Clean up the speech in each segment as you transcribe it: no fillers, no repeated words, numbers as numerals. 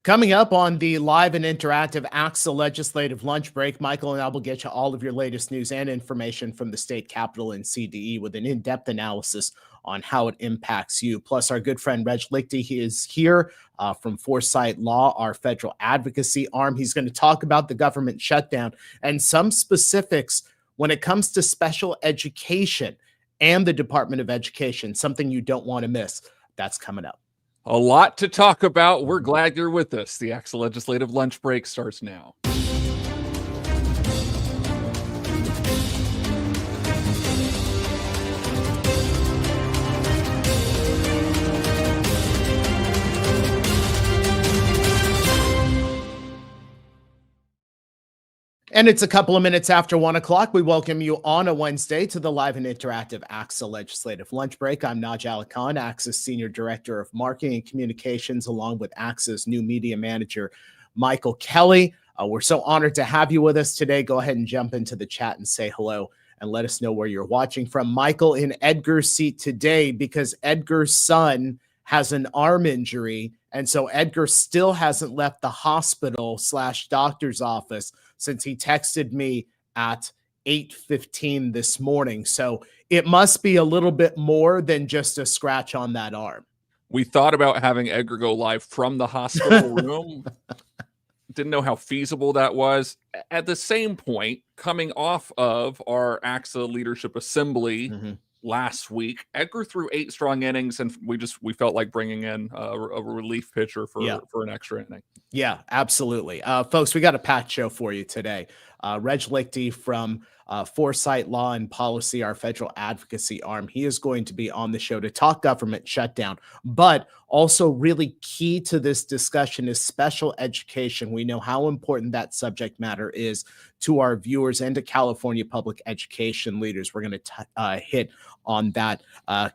Coming up on the live and interactive ACSA Legislative Lunch Break, Michael and I will get you all of your latest news and information from the state capitol and CDE with an in-depth analysis on how it impacts you. Plus, our good friend Reg Lichty, he is here from Foresight Law, our federal advocacy arm. He's going to talk about the government shutdown and some specifics when it comes to special education and the Department of Education, something you don't want to miss. That's coming up. A lot to talk about. We're glad you're with us. The ACSA Legislative Lunch Break starts now. And it's a couple of minutes after 1 o'clock. We welcome you on a Wednesday to the live and interactive ACSA Legislative Lunch Break. I'm Naj and Edgar, ACSA's Senior Director of Marketing and Communications, along with ACSA's new media manager, Michael Kelly. We're so honored to have you with us today. Go ahead and jump into the chat and say hello and let us know where you're watching from. Michael in Edgar's seat today because Edgar's son has an arm injury. And so Edgar still hasn't left the hospital/doctor's office since he texted me at 8:15 this morning. So it must be a little bit more than just a scratch on that arm. We thought about having Edgar go live from the hospital room. Didn't know how feasible that was. At the same point, coming off of our ACSA Leadership Assembly last week, Edgar threw 8 strong innings, and we felt like bringing in a relief pitcher for an extra inning. Yeah, absolutely. Folks, we got a packed show for you today. Reg Lichty from Foresight Law and Policy, our federal advocacy arm, he is going to be on the show to talk government shutdown, but also really key to this discussion is special education. We know how important that subject matter is to our viewers and to California public education leaders. We're going to hit on that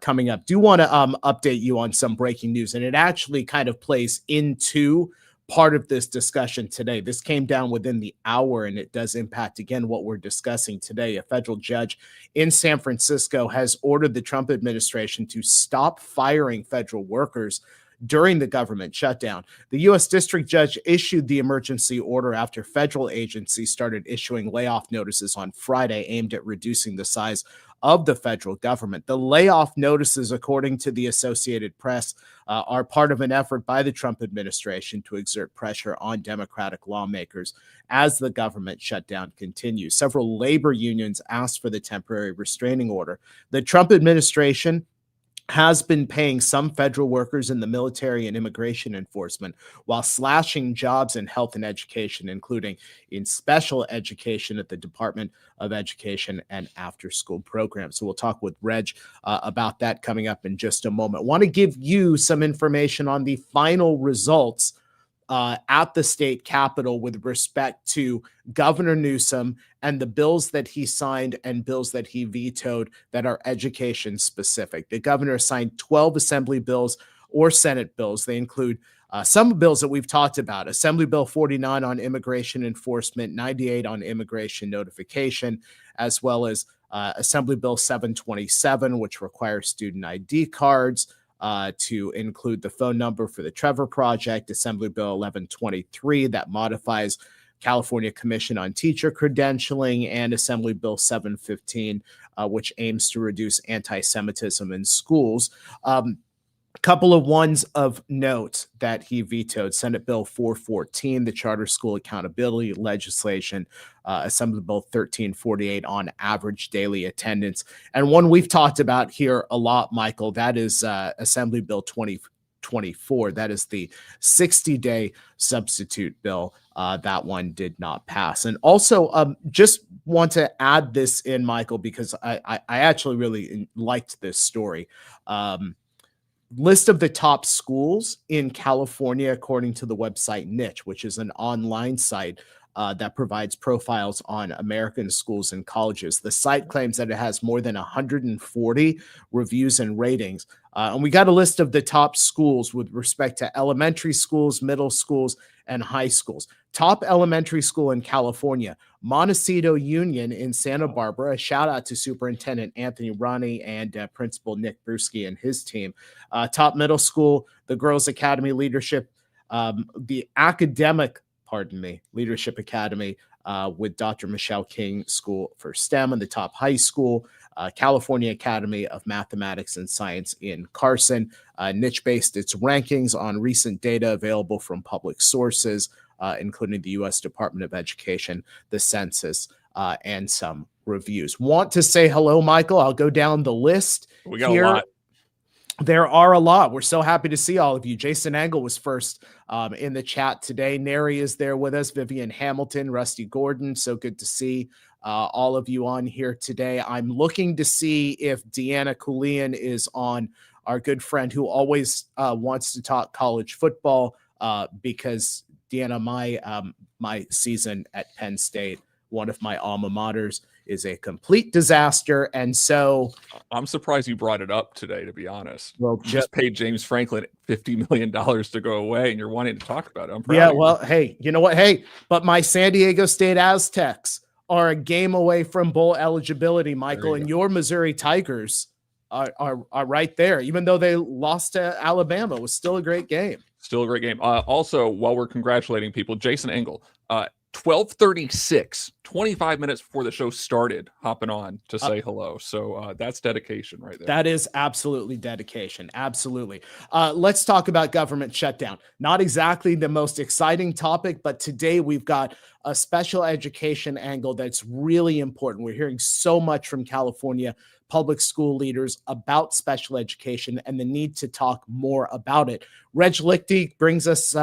coming up. Do want to update you on some breaking news, and it actually kind of plays into part of this discussion today. This came down within the hour, and it does impact, again, what we're discussing today. A federal judge in San Francisco has ordered the Trump administration to stop firing federal workers during the government shutdown. The U.S. District Judge issued the emergency order after federal agencies started issuing layoff notices on Friday aimed at reducing the size of the federal government. The layoff notices, according to the Associated Press, are part of an effort by the Trump administration to exert pressure on Democratic lawmakers as the government shutdown continues. Several labor unions asked for the temporary restraining order. The Trump administration has been paying some federal workers in the military and immigration enforcement while slashing jobs in health and education, including in special education at the Department of Education and after-school programs. So we'll talk with Reg about that coming up in just a moment. Want to give you some information on the final results at the state capitol with respect to Governor Newsom and the bills that he signed and bills that he vetoed that are education specific. The governor signed 12 assembly bills or Senate bills. They include some bills that we've talked about: Assembly Bill 49 on immigration enforcement, 98 on immigration notification, as well as Assembly Bill 727, which requires student ID cards to include the phone number for the Trevor Project, Assembly Bill 1123 that modifies California Commission on Teacher Credentialing, and Assembly Bill 715, which aims to reduce anti-Semitism in schools. Couple of ones of note that he vetoed: Senate Bill 414, the charter school accountability legislation, Assembly Bill 1348 on average daily attendance, and one we've talked about here a lot, Michael, that is Assembly Bill 2024. That is the 60-day substitute bill. That one did not pass. And also, just want to add this in, Michael, because I actually really liked this story. List of the top schools in California, according to the website Niche, which is an online site that provides profiles on American schools and colleges. The site claims that it has more than 140 reviews and ratings. And we got a list of the top schools with respect to elementary schools, middle schools, and high schools. Top elementary school in California, Montecito Union in Santa Barbara. A shout out to Superintendent Anthony Ronnie and Principal Nick Bruschi and his team. Top middle school, the Girls Academy Leadership The academic, Leadership Academy with Dr. Michelle King School for STEM and the top high school, California Academy of Mathematics and Science in Carson, niche-based its rankings on recent data available from public sources, including the U.S. Department of Education, the census, and some reviews. Want to say hello, Michael? I'll go down the list. We got a lot. There are a lot. We're so happy to see all of you. Jason Engel was first in the chat today. Neri is there with us. Vivian Hamilton, Rusty Gordon. So good to see all of you on here today. I'm looking to see if Deanna Kulian is on, our good friend who always wants to talk college football, because Deanna, my season at Penn State, one of my alma maters, is a complete disaster. And so I'm surprised you brought it up today, to be honest. Well, you just paid James Franklin $50 million to go away, and you're wanting to talk about it. I'm proud yeah, of you. well, hey, you know what? Hey, but my San Diego State Aztecs are a game away from bowl eligibility, Michael, and your Missouri Tigers are right there. Even though they lost to Alabama, it was still a great game. Still a great game. Also, while we're congratulating people, Jason Engel, 12:36, 25 minutes before the show started, hopping on to say hello. So that's dedication right there. That is absolutely dedication. Absolutely. Let's talk about government shutdown. Not exactly the most exciting topic, but today we've got a special education angle that's really important. We're hearing so much from California public school leaders about special education and the need to talk more about it. Reg Lichty brings us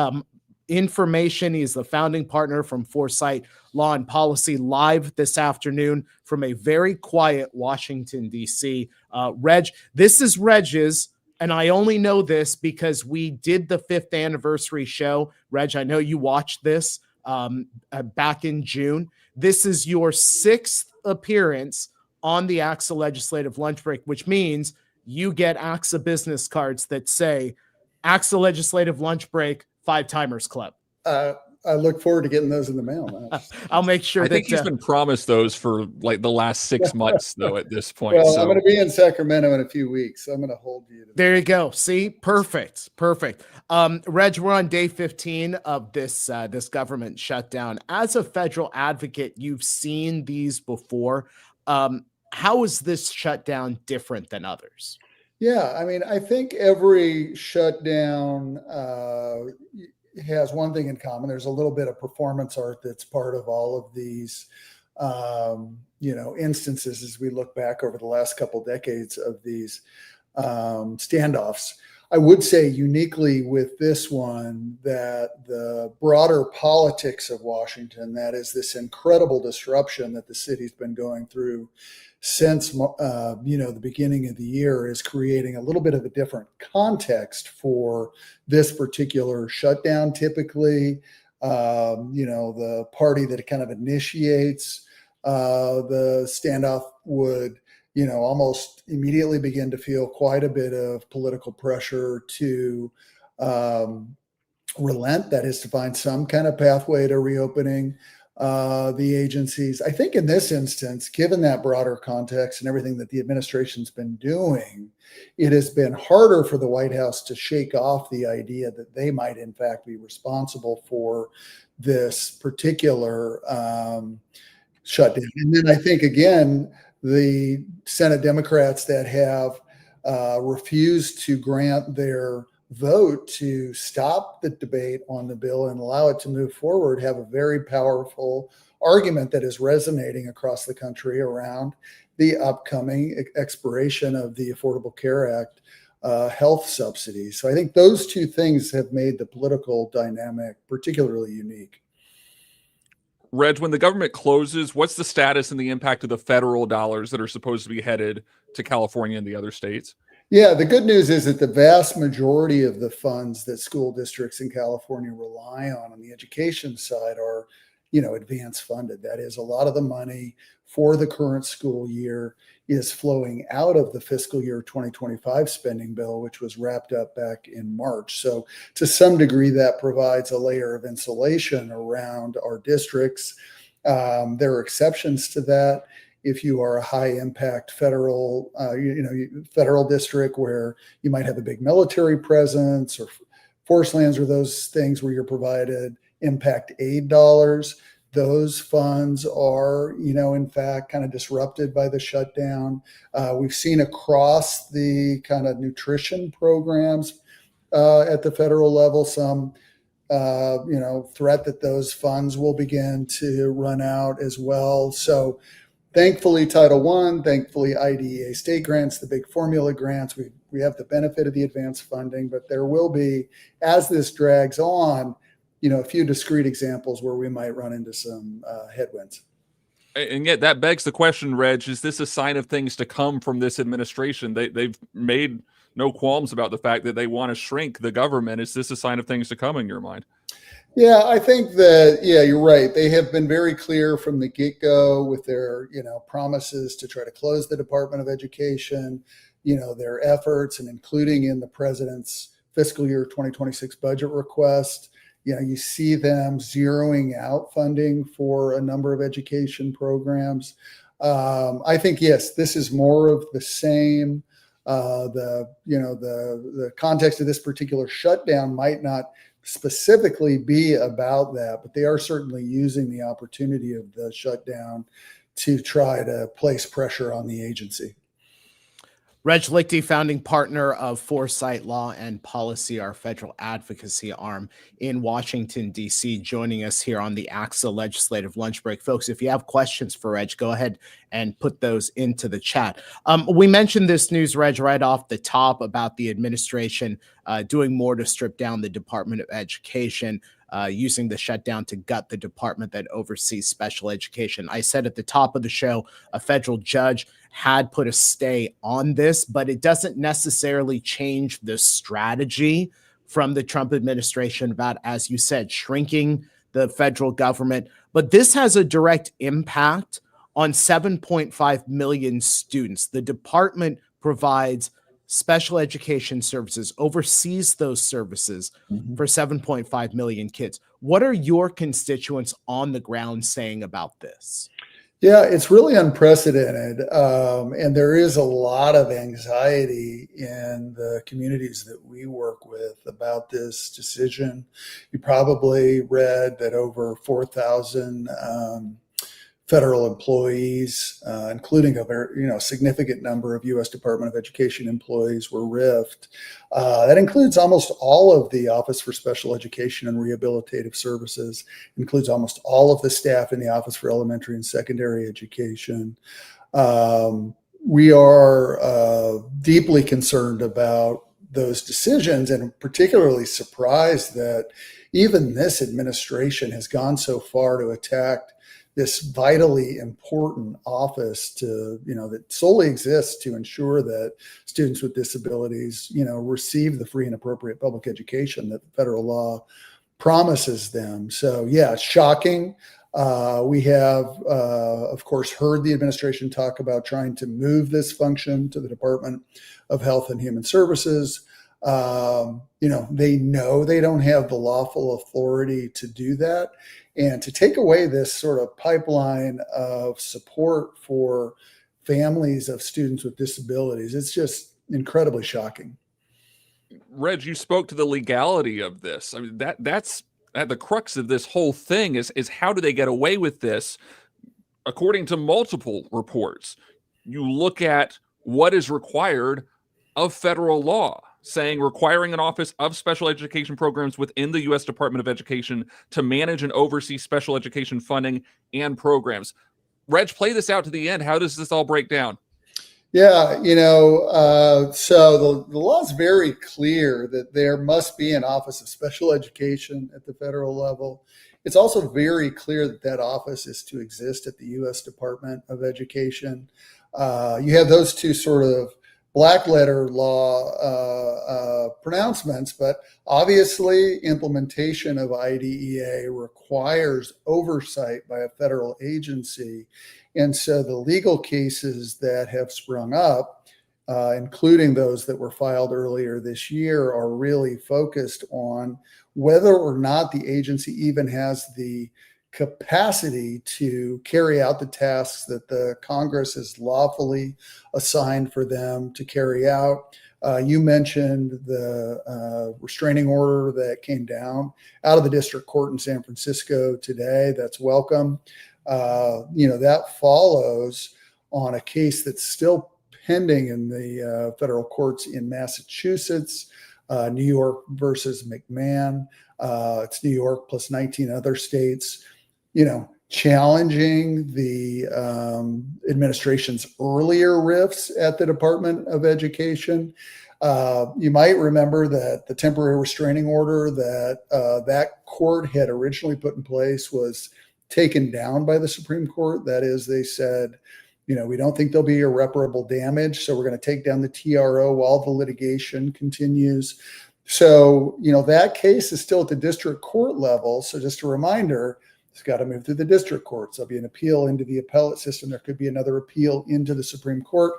information. He's the founding partner from Foresight Law and Policy, live this afternoon from a very quiet Washington, D.C. Reg, this is Reg's, and I only know this because we did the 5th anniversary show. Reg, I know you watched this back in June. This is your 6th appearance on the ACSA Legislative Lunch Break, which means you get ACSA business cards that say ACSA Legislative Lunch Break 5-Timers Club. I look forward to getting those in the mail. I'll make sure. I think he's been promised those for like the last 6 months, though. At this point, well, I'm going to be in Sacramento in a few weeks. So I'm going to hold you. There you go. See, perfect. Reg, we're on day 15 of this government shutdown. As a federal advocate, you've seen these before. How is this shutdown different than others? Yeah, I mean, I think every shutdown has one thing in common. There's a little bit of performance art that's part of all of these, instances as we look back over the last couple decades of these standoffs. I would say uniquely with this one that the broader politics of Washington, that is this incredible disruption that the city's been going through since the beginning of the year, is creating a little bit of a different context for this particular shutdown. Typically, the party that kind of initiates the standoff would almost immediately begin to feel quite a bit of political pressure to relent, that is, to find some kind of pathway to reopening the agencies. I think in this instance, given that broader context and everything that the administration's been doing, it has been harder for the White House to shake off the idea that they might in fact be responsible for this particular shutdown. And then I think, again, the Senate Democrats that have refused to grant their vote to stop the debate on the bill and allow it to move forward have a very powerful argument that is resonating across the country around the upcoming expiration of the Affordable Care Act health subsidies. So I think those two things have made the political dynamic particularly unique. Reg, when the government closes, what's the status and the impact of the federal dollars that are supposed to be headed to California and the other states? Yeah, the good news is that the vast majority of the funds that school districts in California rely on the education side are, advance funded. That is, a lot of the money for the current school year is flowing out of the fiscal year 2025 spending bill, which was wrapped up back in March. So to some degree, that provides a layer of insulation around our districts. There are exceptions to that. If you are a high impact federal district where you might have a big military presence or Forest lands are those things where you're provided impact aid dollars. Those funds are, in fact, kind of disrupted by the shutdown. We've seen across the kind of nutrition programs at the federal level some threat that those funds will begin to run out as well. So thankfully, Title I, thankfully, IDEA state grants, the big formula grants, we have the benefit of the advanced funding, but there will be, as this drags on, a few discrete examples where we might run into some headwinds. And yet that begs the question, Reg, is this a sign of things to come from this administration? They've made no qualms about the fact that they want to shrink the government. Is this a sign of things to come in your mind? Yeah, I think that, you're right. They have been very clear from the get-go with their, promises to try to close the Department of Education, their efforts, and including in the president's fiscal year 2026 budget request. You see them zeroing out funding for a number of education programs. I think, yes, this is more of the same. The context of this particular shutdown might not specifically be about that, but they are certainly using the opportunity of the shutdown to try to place pressure on the agency. Reg Lichty, founding partner of Foresight Law and Policy, our federal advocacy arm in Washington, D.C., joining us here on the ACSA Legislative Lunch Break. Folks, if you have questions for Reg, go ahead and put those into the chat. We mentioned this news, Reg, right off the top about the administration doing more to strip down the Department of Education, using the shutdown to gut the department that oversees special education. I said at the top of the show, a federal judge had put a stay on this, but it doesn't necessarily change the strategy from the Trump administration about, as you said, shrinking the federal government. But this has a direct impact on 7.5 million students. The department provides special education services, oversees those services for 7.5 million kids. What are your constituents on the ground saying about this? Yeah, it's really unprecedented. And there is a lot of anxiety in the communities that we work with about this decision. You probably read that over 4,000 federal employees, including a very significant number of U.S. Department of Education employees, were RIF'd. That includes almost all of the Office for Special Education and Rehabilitative Services, includes almost all of the staff in the Office for Elementary and Secondary Education. We are deeply concerned about those decisions, and particularly surprised that even this administration has gone so far to attack this vitally important office that solely exists to ensure that students with disabilities, receive the free and appropriate public education that the federal law promises them. So yeah, it's shocking. We have, of course, heard the administration talk about trying to move this function to the Department of Health and Human Services. They know they don't have the lawful authority to do that. And to take away this sort of pipeline of support for families of students with disabilities, it's just incredibly shocking. Reg, you spoke to the legality of this. I mean, that's at the crux of this whole thing is how do they get away with this? According to multiple reports, you look at what is required of federal law, saying requiring an Office of Special Education Programs within the U.S. Department of Education to manage and oversee special education funding and programs. Reg, play this out to the end. How does this all break down? Yeah, so the law is very clear that there must be an Office of Special Education at the federal level. It's also very clear that that office is to exist at the U.S. Department of Education. You have those two sort of black letter law pronouncements, but obviously implementation of IDEA requires oversight by a federal agency. And so the legal cases that have sprung up, including those that were filed earlier this year, are really focused on whether or not the agency even has the capacity to carry out the tasks that the Congress has lawfully assigned for them to carry out. You mentioned the restraining order that came down out of the district court in San Francisco today. That's welcome. That follows on a case that's still pending in the federal courts in Massachusetts, New York versus McMahon. It's New York plus 19 other states, challenging the administration's earlier rifts at the Department of Education. You might remember that the temporary restraining order that court had originally put in place was taken down by the Supreme Court. That is, they said, we don't think there'll be irreparable damage, so we're going to take down the TRO while the litigation continues. So, that case is still at the district court level. So just a reminder, it's got to move through the district courts. There'll be an appeal into the appellate system. There could be another appeal into the Supreme Court.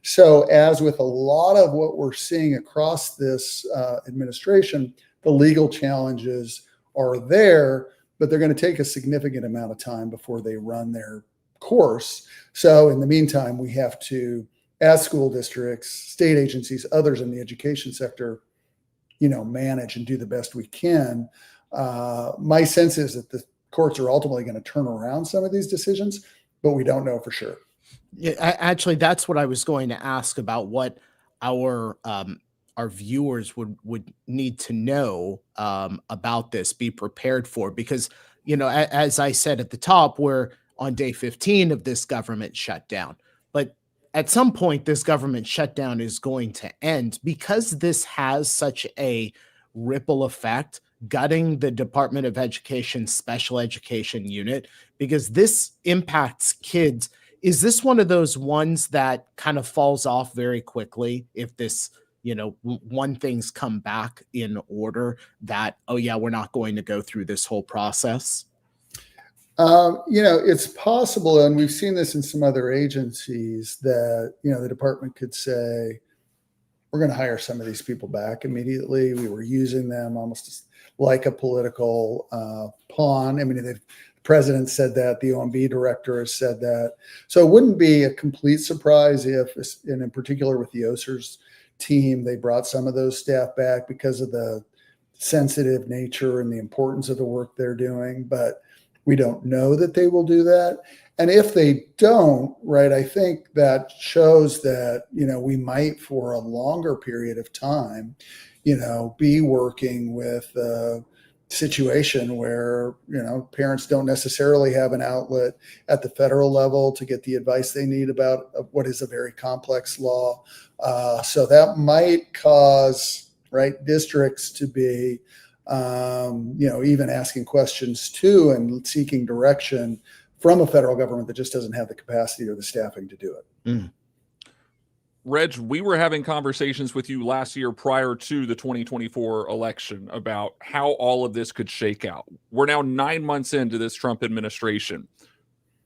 So as with a lot of what we're seeing across this administration, the legal challenges are there, but they're going to take a significant amount of time before they run their course. So in the meantime, we have to, as school districts, state agencies, others in the education sector, manage and do the best we can. My sense is that the courts are ultimately going to turn around some of these decisions, but we don't know for sure. Yeah, actually, that's what I was going to ask about, what our viewers would need to know about this, be prepared for, because as I said at the top, we're on day 15 of this government shutdown, but at some point this government shutdown is going to end, because this has such a ripple effect, gutting the Department of Education special education unit, because this impacts kids. Is this one of those ones that kind of falls off very quickly if this, when things come back in order, that, oh yeah, we're not going to go through this whole process? It's possible, and we've seen this in some other agencies, that, the department could say, we're going to hire some of these people back immediately. We were using them almost like a political pawn. I mean, the president said that, the OMB director has said that. So it wouldn't be a complete surprise if, and in particular with the OSER's team, they brought some of those staff back because of the sensitive nature and the importance of the work they're doing. But we don't know that they will do that. And if they don't, right, I think that shows that, we might, for a longer period of time, be working with a situation where, parents don't necessarily have an outlet at the federal level to get the advice they need about what is a very complex law. So that might cause, right, districts to be, even asking questions too, and seeking direction from a federal government that just doesn't have the capacity or the staffing to do it. Mm. Reg, we were having conversations with you last year prior to the 2024 election about how all of this could shake out. We're now 9 months into this Trump administration.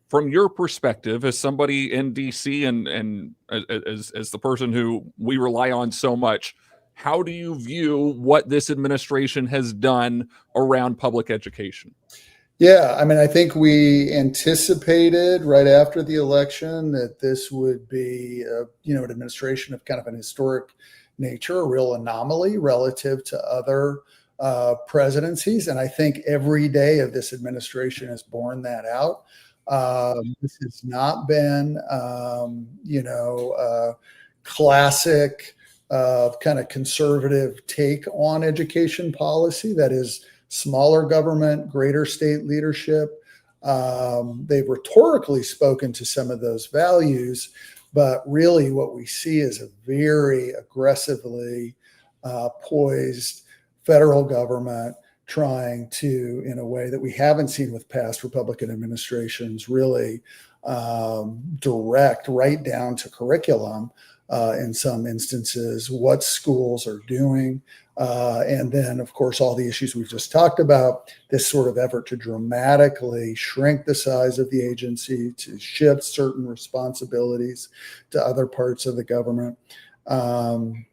From your perspective, as somebody in DC and as the person who we rely on so much, how do you view what this administration has done around public education? Yeah, I mean, I think we anticipated right after the election that this would be, an administration of kind of an historic nature, a real anomaly relative to other presidencies. And I think every day of this administration has borne that out. This has not been, classic kind of conservative take on education policy. That is smaller government, greater state leadership. They've rhetorically spoken to some of those values, but really what we see is a very aggressively poised federal government trying to, in a way that we haven't seen with past Republican administrations, really direct right down to curriculum in some instances, what schools are doing. And then, of course, all the issues we've just talked about, this sort of effort to dramatically shrink the size of the agency, to shift certain responsibilities to other parts of the government. And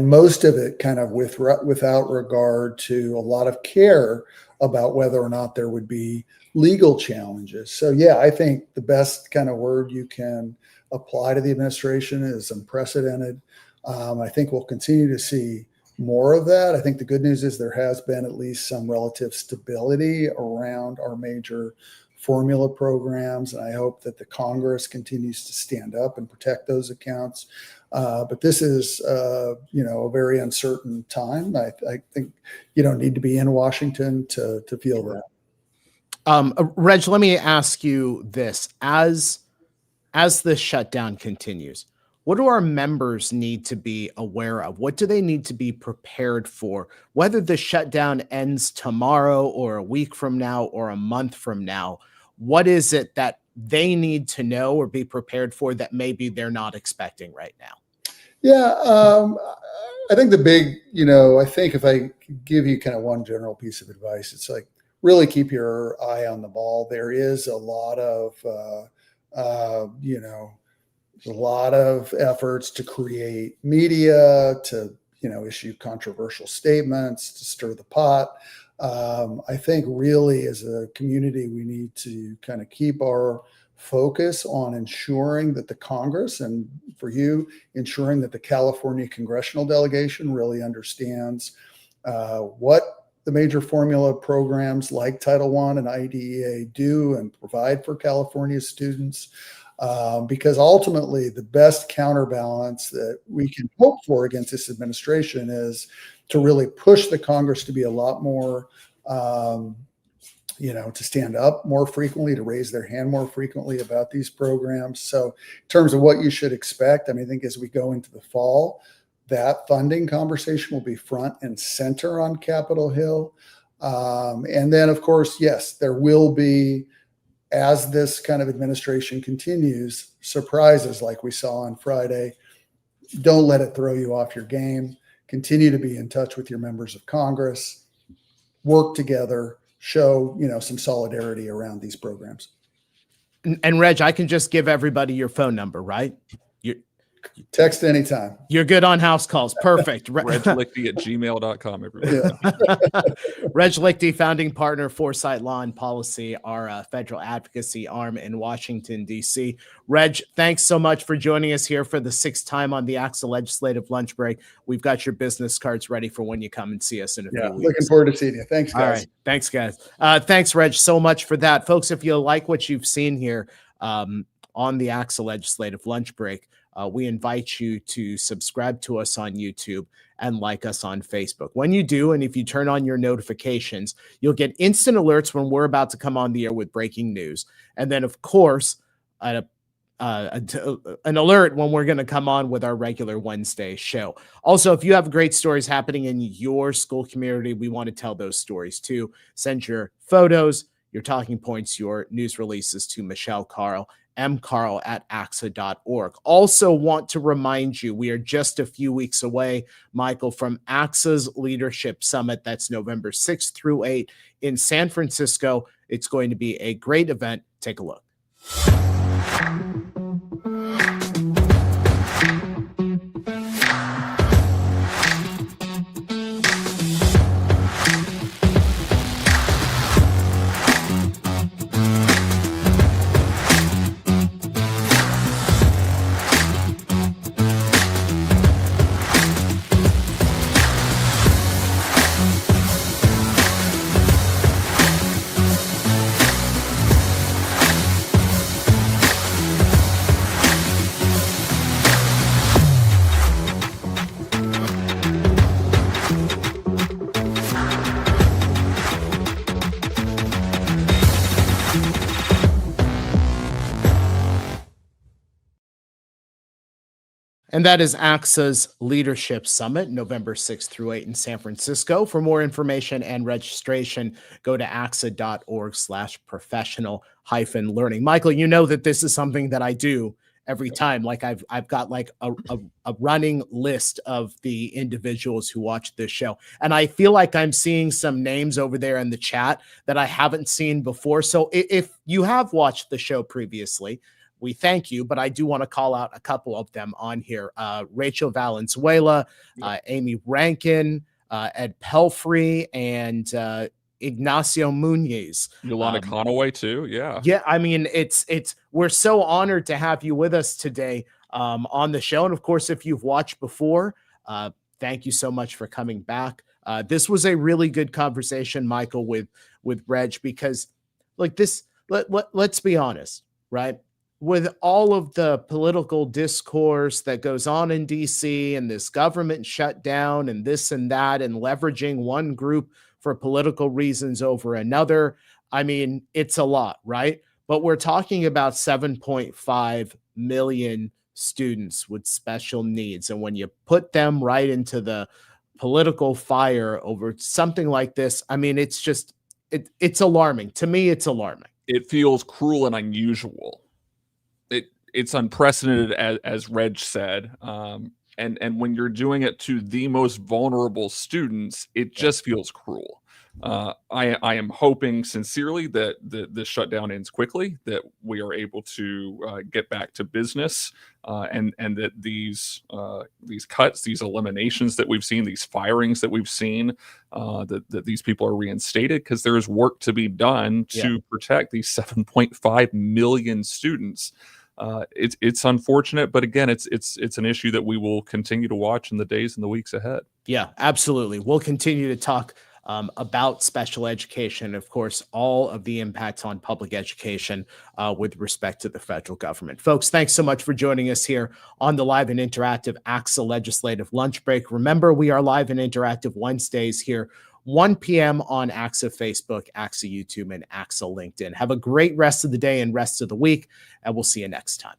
most of it kind of without regard to a lot of care about whether or not there would be legal challenges. So, yeah, I think the best kind of word you can apply to the administration is unprecedented. I think we'll continue to see more of that. I think the good news is there has been at least some relative stability around our major formula programs, and I hope that the Congress continues to stand up and protect those accounts. But this is, a very uncertain time. I think you don't need to be in Washington to feel that. Reg, let me ask you this: as the shutdown continues, what do our members need to be aware of? What do they need to be prepared for? Whether the shutdown ends tomorrow or a week from now or a month from now, what is it that they need to know or be prepared for that maybe they're not expecting right now? Yeah, I think the big, I think if I could give you kind of one general piece of advice, it's like really keep your eye on the ball. There is a lot of, a lot of efforts to create media, to, issue controversial statements, to stir the pot. I think really as a community, we need to kind of keep our focus on ensuring that the Congress, and for you, ensuring that the California congressional delegation really understands what the major formula programs like Title I and IDEA do and provide for California students. Because ultimately the best counterbalance that we can hope for against this administration is to really push the Congress to be a lot more, to stand up more frequently, to raise their hand more frequently about these programs. So in terms of what you should expect, I think as we go into the fall, that funding conversation will be front and center on Capitol Hill. And then, of course, yes, there will be, as this kind of administration continues, surprises like we saw on Friday. Don't let it throw you off your game. Continue to be in touch with your members of Congress. Work together. Show, some solidarity around these programs. And Reg, I can just give everybody your phone number, right? Text anytime. You're good on house calls. Perfect. RegLichty@gmail.com, everybody. Yeah. Reg Lichty, founding partner, Foresight Law and Policy, our federal advocacy arm in Washington, D.C. Reg, thanks so much for joining us here for the 6th time on the ACSA Legislative Lunch Break. We've got your business cards ready for when you come and see us in a few weeks. Looking forward to seeing you. Thanks, guys. All right. Thanks, guys. Thanks, Reg, so much for that. Folks, if you like what you've seen here on the ACSA Legislative Lunch Break, we invite you to subscribe to us on YouTube and like us on Facebook. When you do, and if you turn on your notifications, you'll get instant alerts when we're about to come on the air with breaking news. And then, of course, an alert when we're going to come on with our regular Wednesday show. Also, if you have great stories happening in your school community, we want to tell those stories too. Send your photos, your talking points, your news releases to Michelle Carl, mcarl@axa.org. Also want to remind you, we are just a few weeks away, Michael, from ACSA's Leadership Summit. That's November 6th through 8th in San Francisco. It's going to be a great event. Take a look. And that is ACSA's Leadership Summit, November 6th through 8th in San Francisco. For more information and registration, go to axa.org/professional-learning. Michael, you know that this is something that I do every time. Like I've got like a running list of the individuals who watch this show. And I feel like I'm seeing some names over there in the chat that I haven't seen before. So if you have watched the show previously, we thank you, but I do want to call out a couple of them on here. Rachel Valenzuela, Amy Rankin, Ed Pelfrey, and Ignacio Muñiz. Yolanda Conaway too. Yeah. Yeah. I mean, we're so honored to have you with us today. on the show. And of course, if you've watched before, thank you so much for coming back. This was a really good conversation, Michael, with Reg, because like this, let's be honest, right? With all of the political discourse that goes on in DC and this government shutdown and this and that, and leveraging one group for political reasons over another, I mean, it's a lot, right? But we're talking about 7.5 million students with special needs. And when you put them right into the political fire over something like this, I mean, it's just, it's alarming. To me, it's alarming. It feels cruel and unusual. It's unprecedented, as Reg said. And when you're doing it to the most vulnerable students, it just feels cruel. I am hoping sincerely that the shutdown ends quickly, that we are able to get back to business, and that these cuts, these eliminations that we've seen, these firings that we've seen, that these people are reinstated, because there is work to be done to protect these 7.5 million students. It's unfortunate, but again, it's an issue that we will continue to watch in the days and the weeks ahead. Yeah, absolutely. We'll continue to talk about special education, of course, all of the impacts on public education with respect to the federal government. Folks, thanks so much for joining us here on the live and interactive ACSA Legislative Lunch Break. Remember, we are live and interactive Wednesdays here, 1 p.m. on ACSA Facebook, ACSA YouTube, and ACSA LinkedIn. Have a great rest of the day and rest of the week, and we'll see you next time.